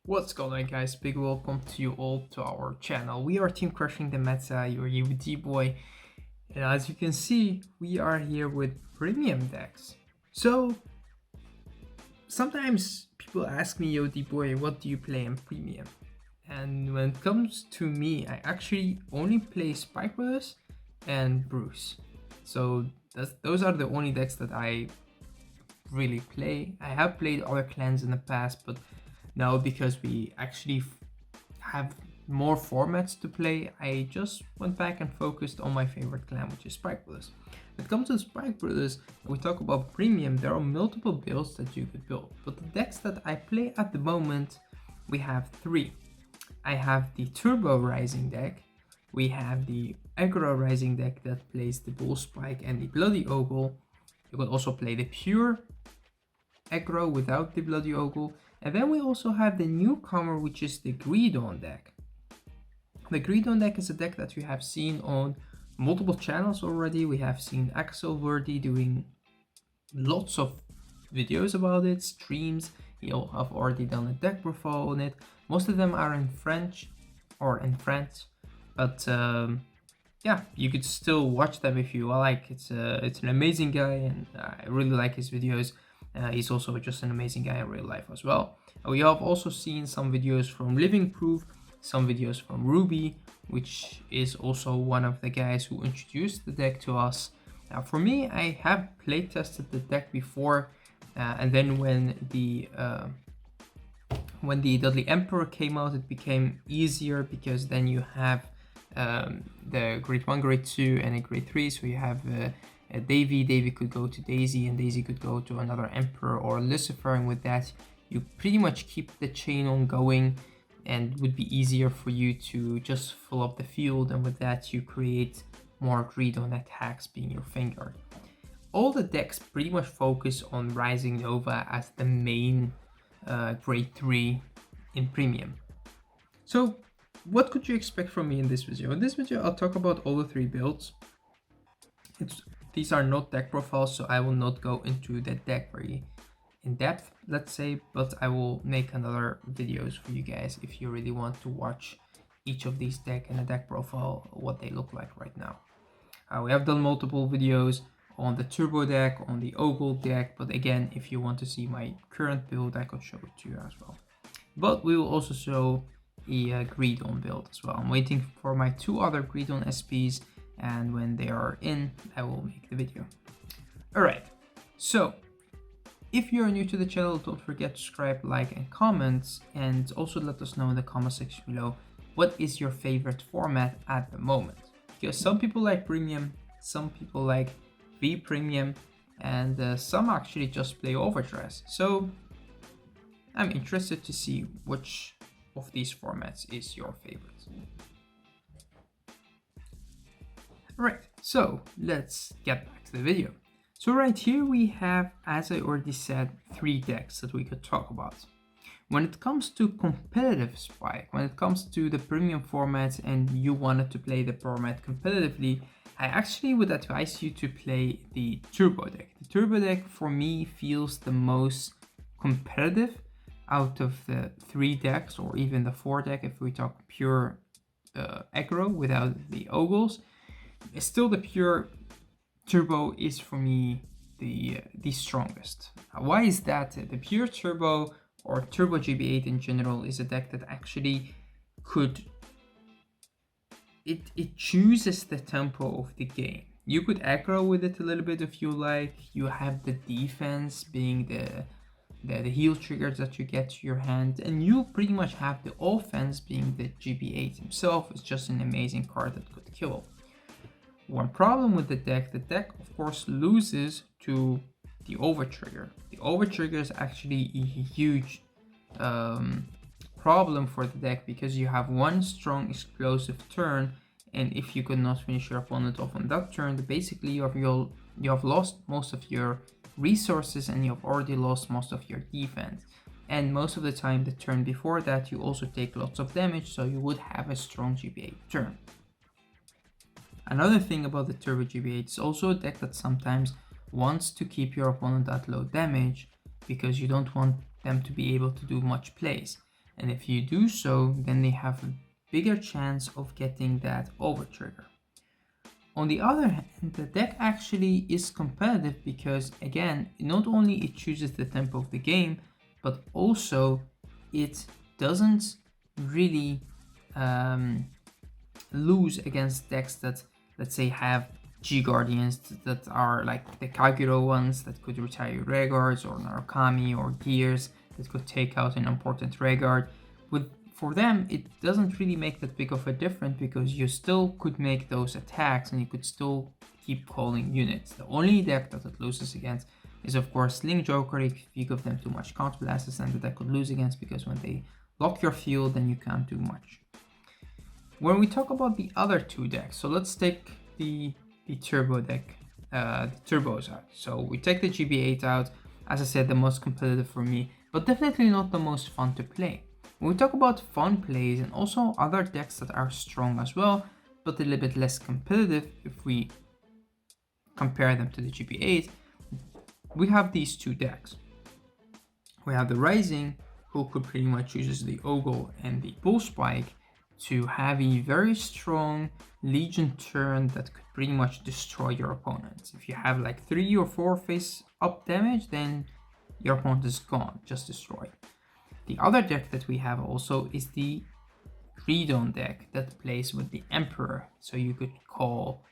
What's going on, guys? Big welcome to you all to our channel. We are team crushing the meta, your UVD boy, and as you can see, we are here with premium decks. So sometimes people ask me, yo D boy, what do you play in premium? And when it comes to me, I actually only play Spike Brothers and Bruce. So those are the only decks that I really play. I have played other clans in the past, but now because we actually have more formats to play, I just went back and focused on my favorite clan, which is Spike Brothers. When it comes to Spike Brothers, we talk about premium, there are multiple builds that you could build, but the decks that I play at the moment, we have three. I have the Turbo Rising deck, we have the Aggro Rising deck that plays the Bull Spike and the Bloody Ogle. You could also play the pure aggro without the Bloody Ogle. And then we also have the newcomer, which is the Greedon deck. The Greedon deck is a deck that we have seen on multiple channels already. We have seen Axelworthy doing lots of videos about it, streams. He'll have already done a deck profile on it. Most of them are in French or in France, but yeah, you could still watch them if you like. It's an amazing guy, and I really like his videos. He's also just an amazing guy in real life as well. We have also seen some videos from Living Proof, some videos from Ruby, which is also one of the guys who introduced the deck to us. Now for me, I have playtested the deck before, and then when the Dudley Emperor came out, it became easier because then you have the grade 1, grade 2, and a grade 3, so you have Davy could go to Daisy, and Daisy could go to another Emperor or Lucifer, and with that you pretty much keep the chain on going, and it would be easier for you to just fill up the field, and with that you create more Greedon attacks being your Vanguard. All the decks pretty much focus on Rising Nova as the main grade 3 in premium. So what could you expect from me in this video? In this video I'll talk about all the three builds. These are not deck profiles, so I will not go into the deck very in depth, let's say, but I will make another videos for you guys if you really want to watch each of these deck and a deck profile, what they look like right now. We have done multiple videos on the Turbo deck, on the Ogle deck, but again, if you want to see my current build, I could show it to you as well. But we will also show a Greedon build as well. I'm waiting for my two other Greedon SPs, and when they are in, I will make the video. Alright, so if you're new to the channel, don't forget to subscribe, like, and comment, and also let us know in the comment section below what is your favorite format at the moment. Because some people like premium, some people like V premium, and some actually just play overdress. So I'm interested to see which of these formats is your favorite. Right, so let's get back to the video. So right here we have, as I already said, three decks that we could talk about. When it comes to competitive Spike, when it comes to the premium format and you wanted to play the format competitively, I actually would advise you to play the Turbo deck. The Turbo deck for me feels the most competitive out of the three decks, or even the four deck if we talk pure aggro without the ogles. Still, the pure Turbo is for me the strongest. Why is that? The pure Turbo or Turbo GB8 in general is a deck that actually could, it chooses the tempo of the game. You could aggro with it a little bit if you like. You have the defense being the heal triggers that you get to your hand, and you pretty much have the offense being the GB8 himself. Is just an amazing card that could kill. One problem with the deck of course loses to the overtrigger. The overtrigger is actually a huge problem for the deck, because you have one strong explosive turn, and if you could not finish your opponent off on that turn, basically you have lost most of your resources, and you have already lost most of your defense. And most of the time the turn before that you also take lots of damage, so you would have a strong GB8 turn. Another thing about the Turbo GB8, it's also a deck that sometimes wants to keep your opponent at low damage because you don't want them to be able to do much plays. And if you do so, then they have a bigger chance of getting that over trigger. On the other hand, the deck actually is competitive because, again, not only it chooses the tempo of the game, but also it doesn't really lose against decks that, let's say, have G-Guardians that are like the Kagero ones that could retire your Regards, or Narukami or Gears that could take out an important Regard. For them, it doesn't really make that big of a difference because you still could make those attacks and you could still keep calling units. The only deck that it loses against is, of course, Sling Joker. If you give them too much counterblasts, then the deck could lose against, because when they lock your field, then you can't do much. When we talk about the other two decks, so let's take the turbo deck, the turbos out. So we take the GB8 out, as I said, the most competitive for me, but definitely not the most fun to play. When we talk about fun plays and also other decks that are strong as well, but a little bit less competitive if we compare them to the GB8, we have these two decks. We have the Rising, who could pretty much use the Ogle and the Bull Spike to have a very strong Legion turn that could pretty much destroy your opponents. If you have like 3 or 4 face up damage, then your opponent is gone, just destroyed. The other deck that we have also is the Greedon deck that plays with the Emperor. So you could call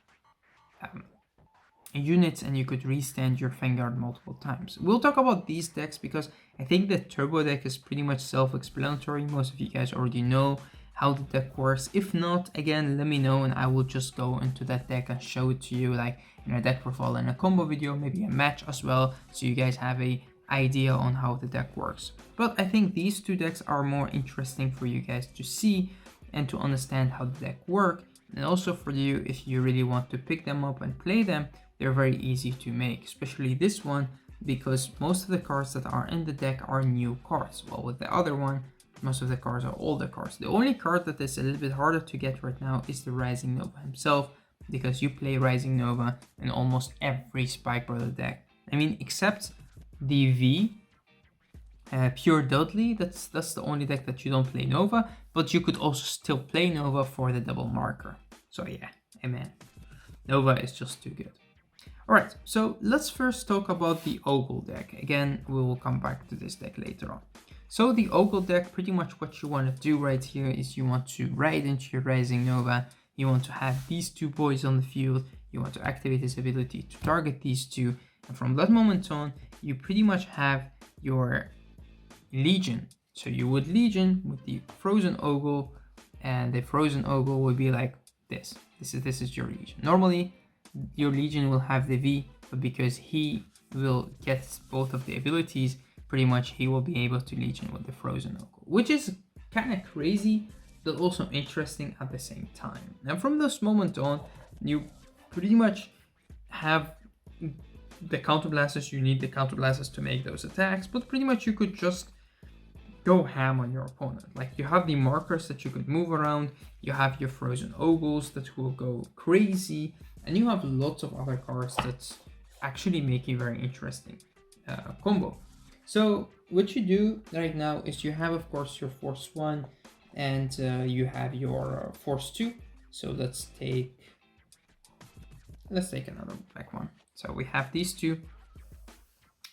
units and you could restand your Vanguard multiple times. We'll talk about these decks because I think the Turbo deck is pretty much self-explanatory. Most of you guys already know how the deck works. If not, again, let me know and I will just go into that deck and show it to you, like in a deck profile and a combo video, maybe a match as well, so you guys have a idea on how the deck works. But I think these two decks are more interesting for you guys to see and to understand how the deck work, and also for you if you really want to pick them up and play them. They're very easy to make, especially this one, because most of the cards that are in the deck are new cards, while with the other one most of the cards are older cards. The only card that is a little bit harder to get right now is the Rising Nova himself, because you play Rising Nova in almost every Spike Brother deck. I mean, except the V, Pure Dudley, that's the only deck that you don't play Nova, but you could also still play Nova for the double marker. So yeah, amen. Nova is just too good. Alright, so let's first talk about the Ogle deck. Again, we will come back to this deck later on. So the Ogle deck, pretty much what you want to do right here is you want to ride into your Rising Nova, you want to have these two boys on the field, you want to activate his ability to target these two, and from that moment on, you pretty much have your Legion. So you would Legion with the Frozen Ogle, and the Frozen Ogle would be like this. This is your Legion. Normally, your Legion will have the V, but because he will get both of the abilities, pretty much he will be able to Legion with the Frozen Ogle, which is kind of crazy, but also interesting at the same time. And from this moment on, you pretty much have the counterblasters. You need the counterblasters to make those attacks, but pretty much you could just go ham on your opponent. Like, you have the markers that you could move around, you have your Frozen Ogles that will go crazy, and you have lots of other cards that actually make a very interesting combo. So what you do right now is you have, of course, your Force 1 and you have your Force 2. So let's take another black one. So we have these two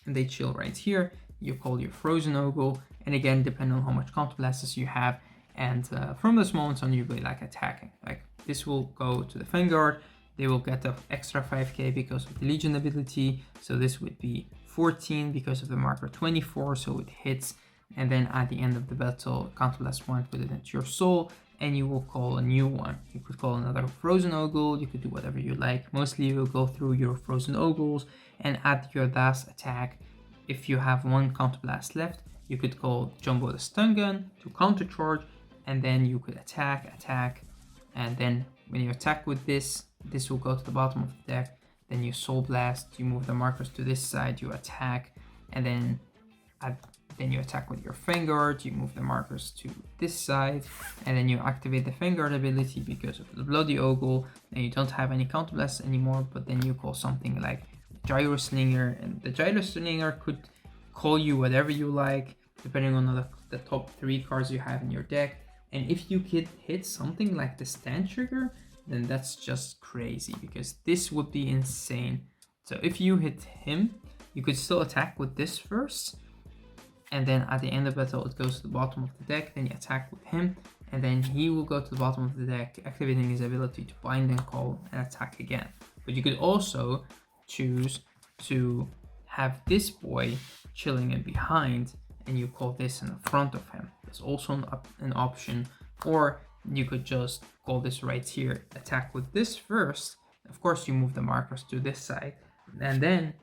and they chill right here. You call your Frozen Ogle, and again, depending on how much counterblasters you have, and from this moment on, you'll be like attacking. Like, this will go to the Vanguard, they will get an extra 5k because of the Legion ability, so this would be 14 because of the marker 24, so it hits, and then at the end of the battle, counterblast one, put it into your soul, and you will call a new one. You could call another Frozen Ogle, you could do whatever you like. Mostly you will go through your Frozen Ogles and add your last attack. If you have one counterblast left, you could call Jumbo the Stun Gun to countercharge, and then you could attack, and then when you attack with this will go to the bottom of the deck. Then you Soul Blast, you move the markers to this side, you attack, and then you attack with your Vanguard, you move the markers to this side, and then you activate the Vanguard ability because of the Bloody Ogle, and you don't have any counterblasts anymore, but then you call something like Gyro Slinger, and the Gyro Slinger could call you whatever you like, depending on the top 3 cards you have in your deck. And if you could hit something like the stand trigger, then that's just crazy, because this would be insane. So if you hit him, you could still attack with this first, and then at the end of battle it goes to the bottom of the deck, then you attack with him, and then he will go to the bottom of the deck, activating his ability to bind and call and attack again. But you could also choose to have this boy chilling in behind, and you call this in the front of him. That's also an option. Or you could just call this right here, attack with this first. Of course, you move the markers to this side, and then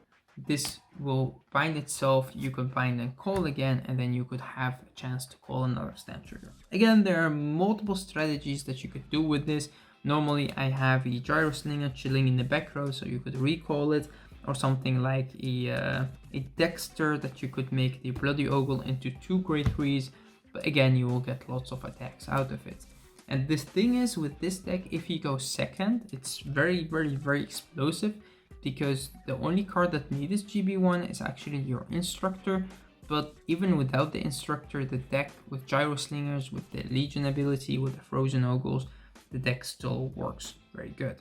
this will bind itself. You could bind and call again, and then you could have a chance to call another stand trigger. Again, there are multiple strategies that you could do with this. Normally, I have a gyro slinger chilling in the back row, so you could recall it, or something like a Dexter that you could make the Bloody Ogle into 2 grade 3s, but again, you will get lots of attacks out of it. And this thing is, with this deck, if you go second, it's very, very, very explosive, because the only card that needs GB1 is actually your Instructor. But even without the Instructor, the deck with Gyro Slingers, with the Legion ability, with the Frozen Ogles, the deck still works very good.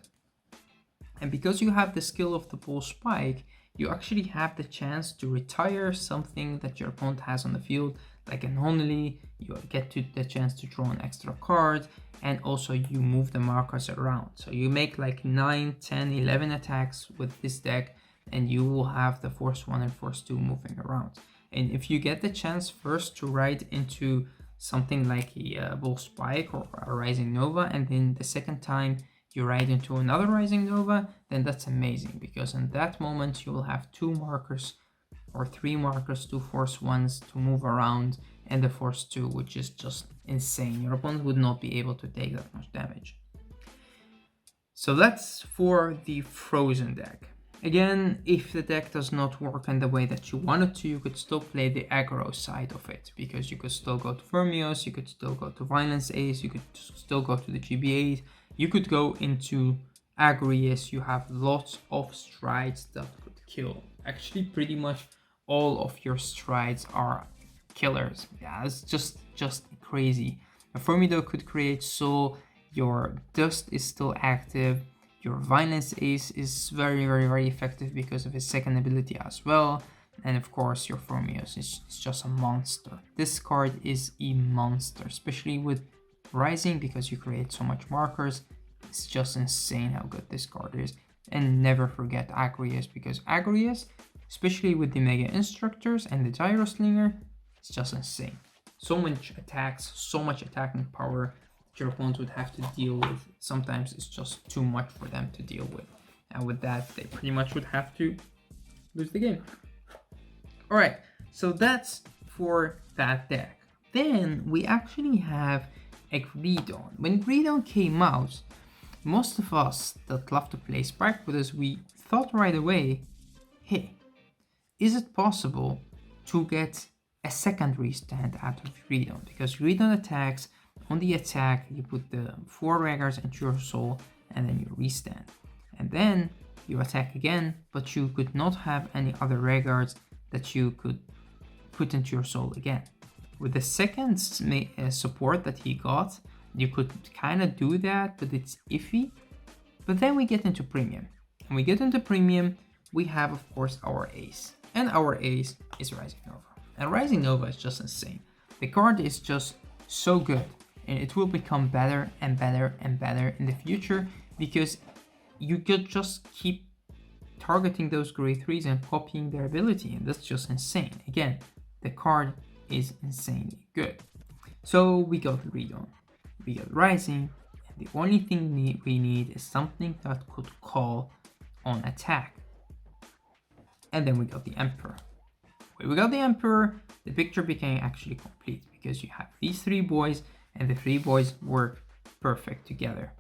And because you have the skill of the Bull Spike, you actually have the chance to retire something that your opponent has on the field, like an Honolly. You get to the chance to draw an extra card, and also you move the markers around. So you make like 9, 10, 11 attacks with this deck, and you will have the Force 1 and Force 2 moving around. And if you get the chance first to ride into something like a Bull Spike or a Rising Nova, and then the second time you ride into another Rising Nova, then that's amazing, because in that moment you will have 2 markers or 3 markers, 2 Force 1s to move around, and the Force 2, which is just insane. Your opponent would not be able to take that much damage. So that's for the Frozen deck. Again, if the deck does not work in the way that you want it to, you could still play the aggro side of it, because you could still go to Vermios, you could still go to Violence Ace, you could still go to the GB8, you could go into Agrius. You have lots of strides that could kill. Actually, pretty much all of your strides are killers. Yeah, it's just crazy. A Formido could create Soul, your Dust is still active, your Violence Ace is very, very, very effective because of his second ability as well, and of course your Formios is just a monster. This card is a monster, especially with Rising, because you create so much markers. It's just insane how good this card is. And never forget Agrius, because Agrius, especially with the Mega Instructors and the Gyro Slinger, it's just insane. So much attacks, so much attacking power that your opponent would have to deal with. Sometimes it's just too much for them to deal with. And with that, they pretty much would have to lose the game. Alright, so that's for that deck. Then we actually have a Greedon. When Greedon came out, most of us that love to play Spike Brothers, we thought right away, hey, is it possible to get a secondary stand out of Greedon? Because Greedon attacks, on the attack you put the 4 Raggers into your soul, and then you restand. And then you attack again, but you could not have any other Ragguards that you could put into your soul again. With the second support that he got, you could kind of do that, but it's iffy. But then we get into Premium. When we get into Premium, we have, of course, our ace. And our ace is Rising Nova. And Rising Nova is just insane. The card is just so good, and it will become better and better and better in the future, because you could just keep targeting those grade 3s and copying their ability, and that's just insane. Again, the card is insanely good. So we got Greedon, we got Rising, and the only thing we need is something that could call on attack. And then we got the Emperor. When we got the Emperor, the picture became actually complete, because you have these 3 boys, and the 3 boys work perfect together.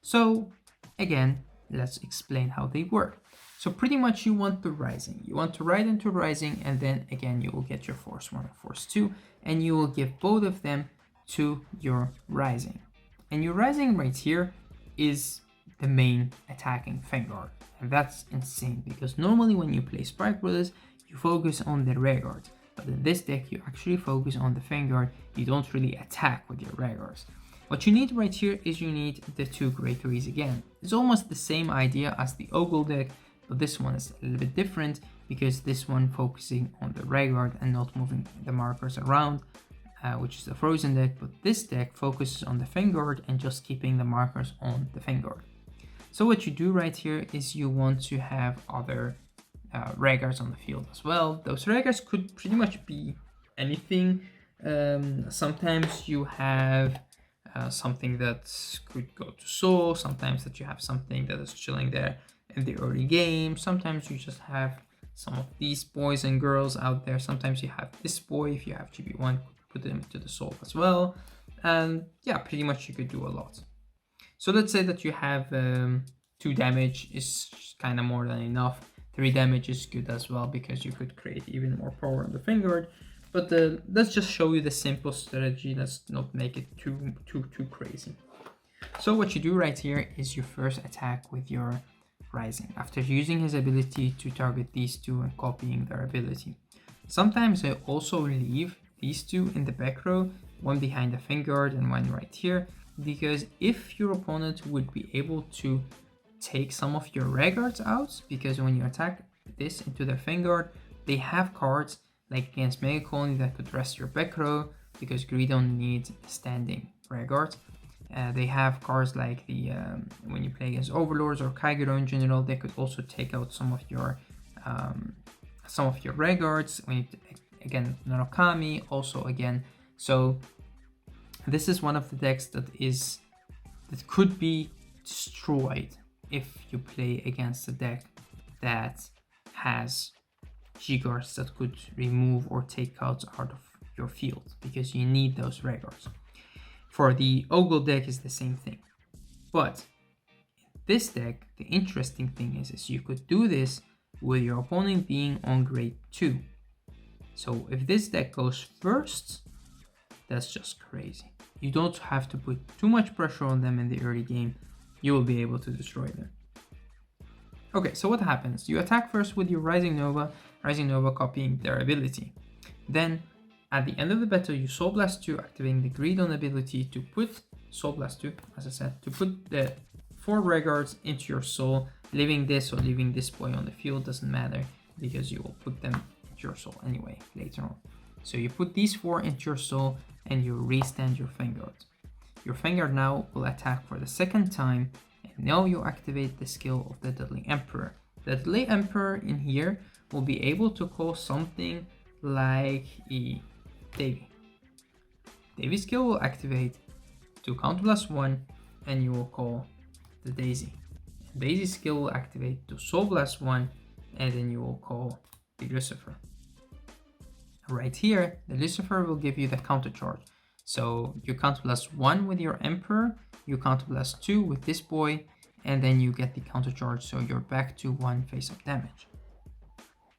So again, let's explain how they work. So pretty much you want the Rising. You want to ride into Rising, and then again you will get your Force 1 and Force 2, and you will give both of them to your Rising. And your Rising right here is the main attacking Vanguard. And that's insane, because normally when you play Spike Brothers, you focus on the Vanguard. But in this deck, you actually focus on the Vanguard. You don't really attack with your Regulars. What you need right here is you need the 2 grade 3s again. It's almost the same idea as the Ogle deck, but this one is a little bit different because this one focusing on the Vanguard and not moving the markers around, which is the Frozen deck, but this deck focuses on the Vanguard and just keeping the markers on the Vanguard. So what you do right here is you want to have other Regulars on the field as well. Those Regulars could pretty much be anything. Sometimes you have something that could go to Sooo, sometimes that you have something that is chilling there in the early game, sometimes you just have some of these boys and girls out there, sometimes you have this boy, if you have GB1, put them into the Soul as well, and yeah, pretty much you could do a lot. So let's say that you have 2 damage is kind of more than enough, 3 damage is good as well because you could create even more power on the Vanguard. But let's just show you the simple strategy. Let's not make it too crazy. So what you do right here is you first attack with your Rising after using his ability to target these 2 and copying their ability. Sometimes I also leave these 2 in the back row, one behind the Vanguard and one right here, because if your opponent would be able to take some of your Regulars out, because when you attack this into their Vanguard, they have cards like against Mega Colony that could rest your back row because Greedon needs standing Vanguard. They have cards like the when you play against Overlords or Kaiguro in general, they could also take out some of your Vanguards. When you again Narukami also again. So this is one of the decks that could be destroyed if you play against a deck that has G-Guards that could remove or take cards out of your field, because you need those Regulars. For the Ogle deck is the same thing. But in this deck, the interesting thing is you could do this with your opponent being on grade 2. So if this deck goes first, that's just crazy. You don't have to put too much pressure on them in the early game. You will be able to destroy them. Okay, so what happens? You attack first with your Rising Nova copying their ability. Then, at the end of the battle, you Soul Blast 2, activating the Greedon ability to put Soul Blast 2, as I said, to put the 4 Regulars into your soul. Leaving this or leaving this boy on the field doesn't matter, because you will put them into your soul anyway, later on. So you put these 4 into your soul, and you restand your Vanguard. Your Vanguard now will attack for the 2nd time, and now you activate the skill of the Deadly Emperor. The Deadly Emperor in here will be able to call something like a Davy. Davy's skill will activate to counterblast 1, and you will call the Daisy. And Daisy's skill will activate to Soul Blast 1, and then you will call the Lucifer. Right here, the Lucifer will give you the counter charge. So you counterblast 1 with your Emperor, you counterblast 2 with this boy, and then you get the counter charge, so you're back to 1 face-up damage.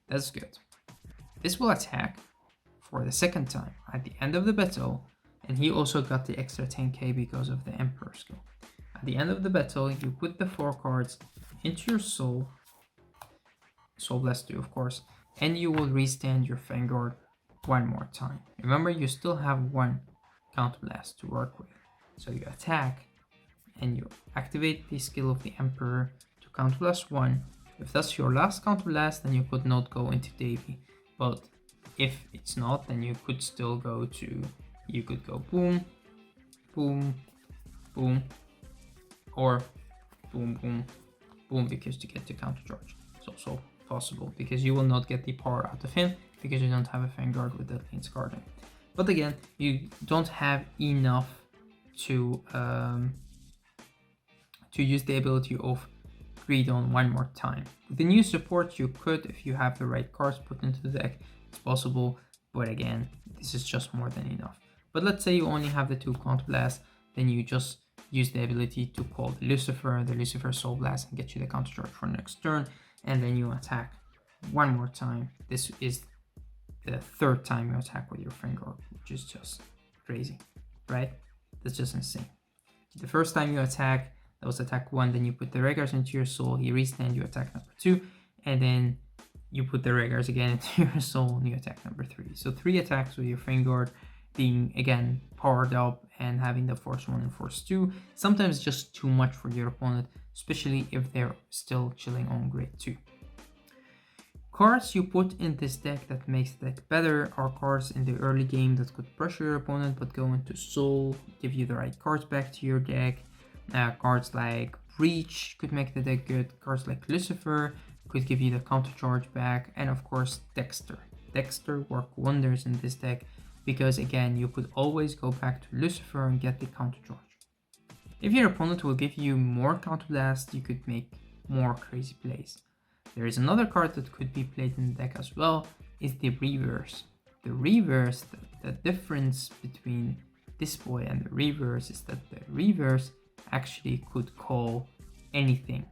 That's good. This will attack for the 2nd time at the end of the battle, and he also got the extra 10k because of the Emperor skill. At the end of the battle, you put the 4 cards into your soul, Soul Blast 2 of course, and you will restand your Vanguard 1 more time. Remember, you still have 1 counterblast to work with. So you attack and you activate the skill of the Emperor to counterblast 1. If that's your last counterblast, then you could not go into Davy. But if it's not, then you could still go to, you could go boom, boom, boom, or boom, boom, boom, because to get the counter charge. It's also possible because you will not get the power out of him because you don't have a Vanguard with that Lane's Guardian. But again, you don't have enough to use the ability of Greedon 1 more time. With the new support, you could, if you have the right cards put into the deck, it's possible, but again, this is just more than enough. But let's say you only have the 2 Counter Blast, then you just use the ability to call the Lucifer Soul Blast, and get you the counter charge for next turn, and then you attack 1 more time. This is the 3rd time you attack with your Vanguard, which is just crazy, right? That's just insane. The first time you attack, that was attack 1, then you put the Regulars into your soul, he restand, you attack number 2, and then you put the regulars again into your Soul and you attack number 3. So 3 attacks with your Vanguard being again powered up and having the Force 1 and Force 2. Sometimes just too much for your opponent, especially if they're still chilling on grade 2. Cards you put in this deck that makes the deck better are cards in the early game that could pressure your opponent but go into Soul, give you the right cards back to your deck. Cards like Breach could make the deck good. Cards like Lucifer could give you the counter charge back. And of course Dexter. Dexter work wonders in this deck because again you could always go back to Lucifer and get the counter charge. If your opponent will give you more counter blast, you could make more crazy plays. There is another card that could be played in the deck as well, is the Reverse. The Reverse, the difference between this boy and the Reverse is that the Reverse actually could call anything.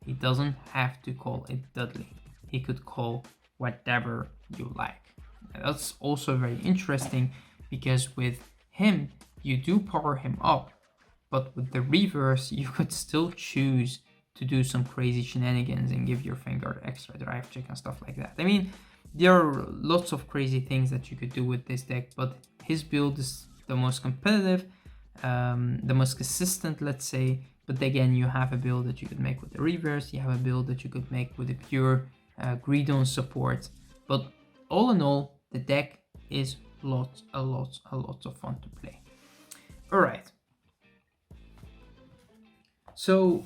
He doesn't have to call it Dudley. He could call whatever you like. And that's also very interesting because with him, you do power him up, but with the Reverse, you could still choose to do some crazy shenanigans and give your Vanguard extra drive check and stuff like that. I mean, there are lots of crazy things that you could do with this deck, but his build is the most competitive, the most consistent, let's say. But again, you have a build that you could make with the Reverse, you have a build that you could make with the pure Greedon support. But all in all, the deck is a lot of fun to play. Alright. So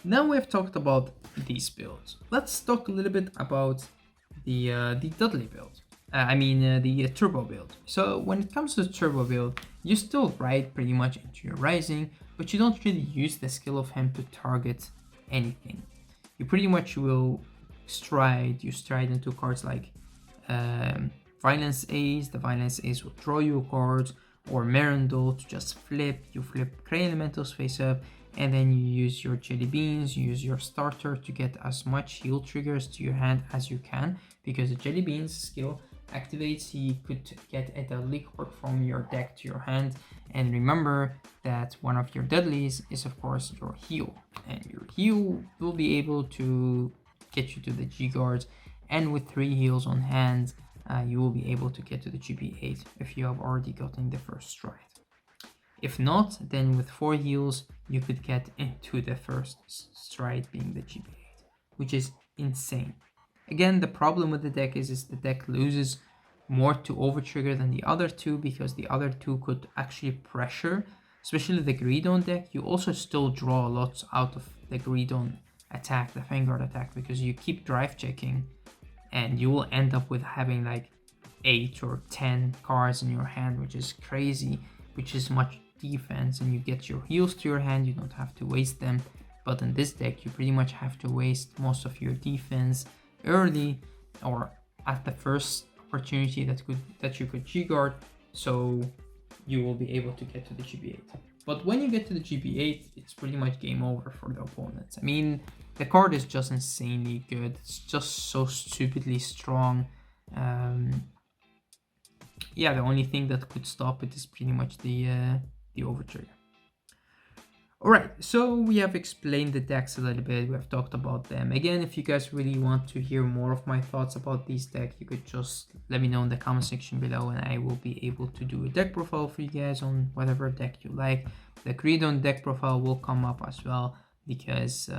now we've talked about these builds. Let's talk a little bit about the Dudley build. The Turbo build. So when it comes to the Turbo build, you still ride pretty much into your Rising, but you don't really use the skill of him to target anything. You pretty much will stride into cards like Violence Ace. The Violence Ace will draw you a card, or Merendol to just flip. You flip Clay Elementals face up, and then you use your Jelly Beans, you use your starter to get as much heal triggers to your hand as you can, because the Jelly Beans skill activates, he could get a Dudley card from your deck to your hand. And remember that one of your Dudleys is of course your heal, and your heal will be able to get you to the G guards, and with 3 heals on hand, you will be able to get to the GB8 if you have already gotten the first stride. If not, then with 4 heals, you could get into the first stride being the GB8, which is insane. Again, the problem with the deck is the deck loses more to overtrigger than the other two, because the other two could actually pressure, especially the Greedon deck. You also still draw a lot out of the Greedon attack, the Vanguard attack, because you keep drive checking and you will end up with having like 8 or 10 cards in your hand, which is crazy, which is much defense, and you get your heals to your hand, you don't have to waste them. But in this deck, you pretty much have to waste most of your defense early or at the first opportunity that you could G-guard, so you will be able to get to the GB8. But when you get to the GB8, it's pretty much game over for the opponents. I mean, the card is just insanely good. It's just so stupidly strong. Yeah, the only thing that could stop it is pretty much the overtrigger. Alright, so we have explained the decks a little bit, we have talked about them. Again, if you guys really want to hear more of my thoughts about these decks, you could just let me know in the comment section below, and I will be able to do a deck profile for you guys on whatever deck you like. The Greedon deck profile will come up as well, because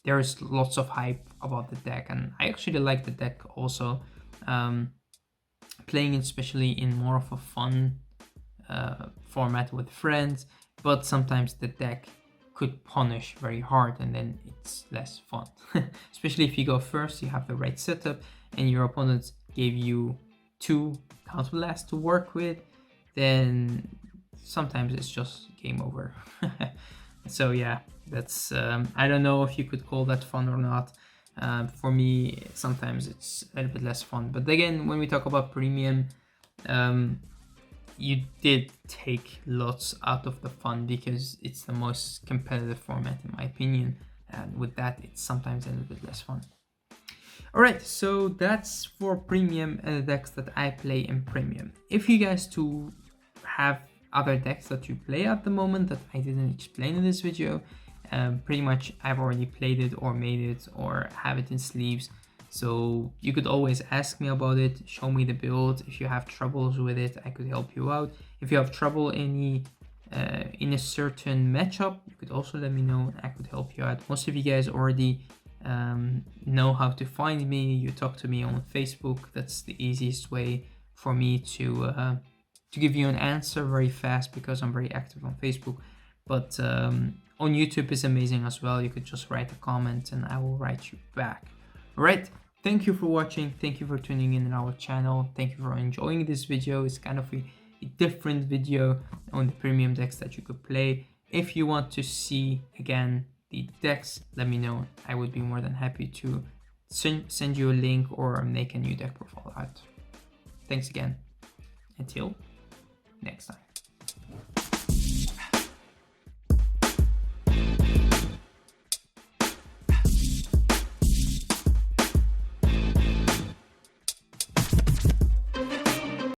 there's lots of hype about the deck, and I actually like the deck also. Playing it especially in more of a fun format with friends, but sometimes the deck could punish very hard and then it's less fun. Especially if you go first, you have the right setup, and your opponents gave you 2 counter blasts to work with, then sometimes it's just game over. So yeah, that's I don't know if you could call that fun or not. For me, sometimes it's a little bit less fun. But again, when we talk about premium, you did take lots out of the fun because it's the most competitive format in my opinion, and with that it's sometimes a little bit less fun. Alright, so that's for premium and the decks that I play in premium. If you guys do have other decks that you play at the moment that I didn't explain in this video, pretty much I've already played it or made it or have it in sleeves, So you could always ask me about it, show me the build. If you have troubles with it, I could help you out. If you have trouble in a certain matchup, you could also let me know. I could help you out. Most of you guys already know how to find me. You talk to me on Facebook. That's the easiest way for me to give you an answer very fast, because I'm very active on Facebook. But on YouTube is amazing as well. You could just write a comment and I will write you back. All right, thank you for watching. Thank you for tuning in our channel. Thank you for enjoying this video. It's kind of a different video on the premium decks that you could play. If you want to see again the decks, let me know. I would be more than happy to send you a link or make a new deck profile out. Thanks again. Until next time.